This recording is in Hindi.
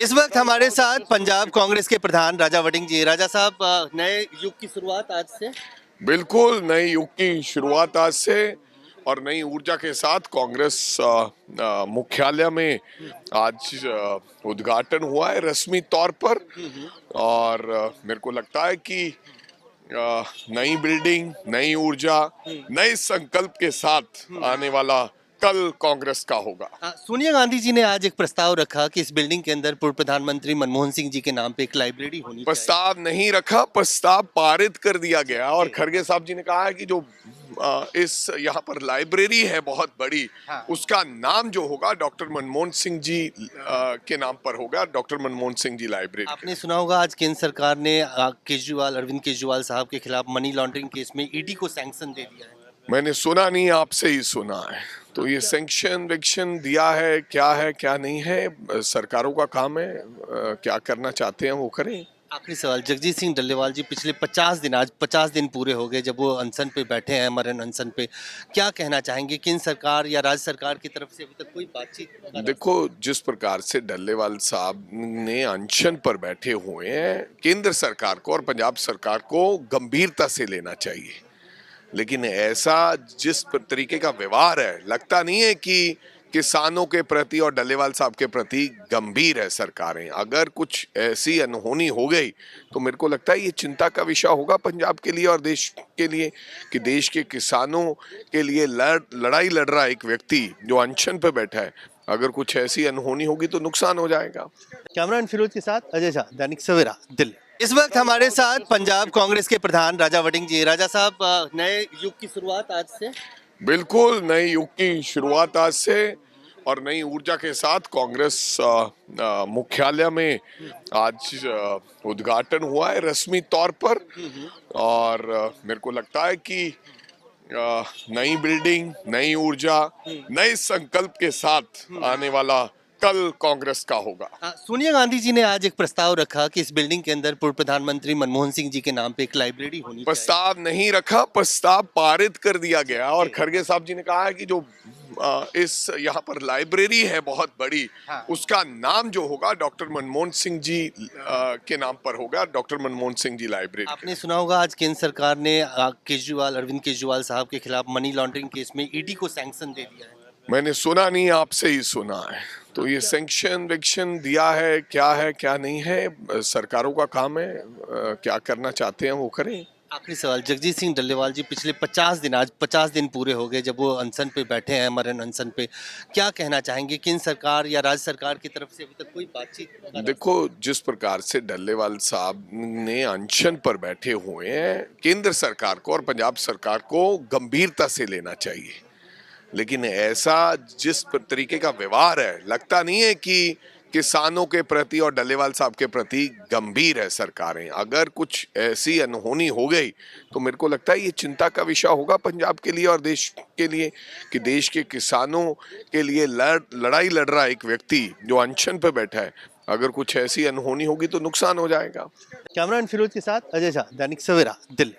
इस वक्त हमारे साथ पंजाब कांग्रेस के प्रधान राजा वड़िंग जी। राजा साहब, नए युग की शुरुआत आज से। बिल्कुल नई युग की शुरुआत आज से और नई ऊर्जा के साथ कांग्रेस मुख्यालय में आज उद्घाटन हुआ है रस्मी तौर पर। और मेरे को लगता है कि नई बिल्डिंग, नई ऊर्जा, नए संकल्प के साथ आने वाला कल कांग्रेस का होगा। सोनिया गांधी जी ने आज एक प्रस्ताव रखा कि इस बिल्डिंग के अंदर पूर्व प्रधानमंत्री मनमोहन सिंह जी के नाम पे एक लाइब्रेरी होनी चाहिए। प्रस्ताव नहीं रखा, प्रस्ताव पारित कर दिया गया और खड़गे साहब जी ने कहा है कि जो इस यहाँ पर लाइब्रेरी है बहुत बड़ी, उसका नाम जो होगा डॉक्टर मनमोहन सिंह जी के नाम पर होगा, डॉक्टर मनमोहन सिंह जी लाइब्रेरी। आपने सुना होगा आज केंद्र सरकार ने अरविंद केजरीवाल साहब के खिलाफ मनी लॉन्ड्रिंग केस में ईडी को सैंक्शन दे दिया है। मैंने सुना नहीं, आपसे ही सुना है। तो ये सैंक्शन वेक्शन दिया है क्या नहीं है, सरकारों का काम है, क्या करना चाहते हैं वो करें। आखिरी सवाल, जगजीत सिंह डल्लेवाल जी पिछले 50 दिन पूरे हो गए जब वो अनशन पे बैठे हैं, मरण अनशन पे। क्या कहना चाहेंगे, केंद्र सरकार या राज्य सरकार की तरफ से अभी तक कोई बातचीत? देखो, जिस प्रकार से डल्लेवाल साहब ने अनशन पर बैठे हुए हैं, केंद्र सरकार को और पंजाब सरकार को गंभीरता से लेना चाहिए। लेकिन ऐसा जिस तरीके का व्यवहार है, लगता नहीं है कि किसानों के प्रति और डल्लेवाल साहब के प्रति गंभीर है सरकारें। अगर कुछ ऐसी अनहोनी हो गई तो मेरे को लगता है ये चिंता का विषय होगा पंजाब के लिए और देश के लिए, कि देश के किसानों के लिए लड़ाई लड़ रहा एक व्यक्ति जो अनशन पे बैठा है, अगर कुछ ऐसी अनहोनी होगी तो नुकसान हो जाएगा। कैमरामैन फिरोज के साथ अजय झा, दैनिक सवेरा, दिल्ली। इस वक्त हमारे साथ पंजाब कांग्रेस के प्रधान राजा वड़िंग जी। राजा साहब, नए युग की शुरुआत आज से। बिल्कुल नई युग की शुरुआत आज से और नई ऊर्जा के साथ कांग्रेस मुख्यालय में आज उद्घाटन हुआ है रस्मी तौर पर। और मेरे को लगता है कि नई बिल्डिंग, नई ऊर्जा, नए संकल्प के साथ आने वाला कल कांग्रेस का होगा। सोनिया गांधी जी ने आज एक प्रस्ताव रखा कि इस बिल्डिंग के अंदर पूर्व प्रधानमंत्री मनमोहन सिंह जी के नाम पे एक लाइब्रेरी होनी चाहिए। प्रस्ताव नहीं रखा, प्रस्ताव पारित कर दिया गया और खड़गे साहब जी ने कहा है कि जो इस यहाँ पर लाइब्रेरी है बहुत बड़ी, उसका नाम जो होगा डॉक्टर मनमोहन सिंह जी के नाम पर होगा, डॉक्टर मनमोहन सिंह जी लाइब्रेरी। आपने सुना होगा आज केंद्र सरकार ने अरविंद केजरीवाल साहब के खिलाफ मनी लॉन्ड्रिंग केस में ईडी को सैंक्शन दे दिया है। मैंने सुना नहीं, आपसे ही सुना है। तो ये सैंक्शन वेक्शन दिया है क्या नहीं है, सरकारों का काम है, क्या करना चाहते हैं वो करें। आखिरी सवाल, जगजीत सिंह डल्लेवाल जी पिछले 50 दिन पूरे हो गए जब वो अनशन पे बैठे हैं, मरण अनशन पे। क्या कहना चाहेंगे, केंद्र सरकार या राज्य सरकार की तरफ से अभी तक कोई बातचीत? देखो, जिस प्रकार से डल्लेवाल साहब ने अनशन पर बैठे हुए हैं, केंद्र सरकार को और पंजाब सरकार को गंभीरता से लेना चाहिए। लेकिन ऐसा जिस तरीके का व्यवहार है, लगता नहीं है कि किसानों के प्रति और डल्लेवाल साहब के प्रति गंभीर है सरकारें। अगर कुछ ऐसी अनहोनी हो गई तो मेरे को लगता है ये चिंता का विषय होगा पंजाब के लिए और देश के लिए, कि देश के किसानों के लिए लड़ाई लड़ रहा एक व्यक्ति जो अनशन पे बैठा है, अगर कुछ ऐसी अनहोनी होगी तो नुकसान हो जाएगा। कैमरामैन फिरोज के साथ अजय झा, दैनिक सवेरा, दिल्ली।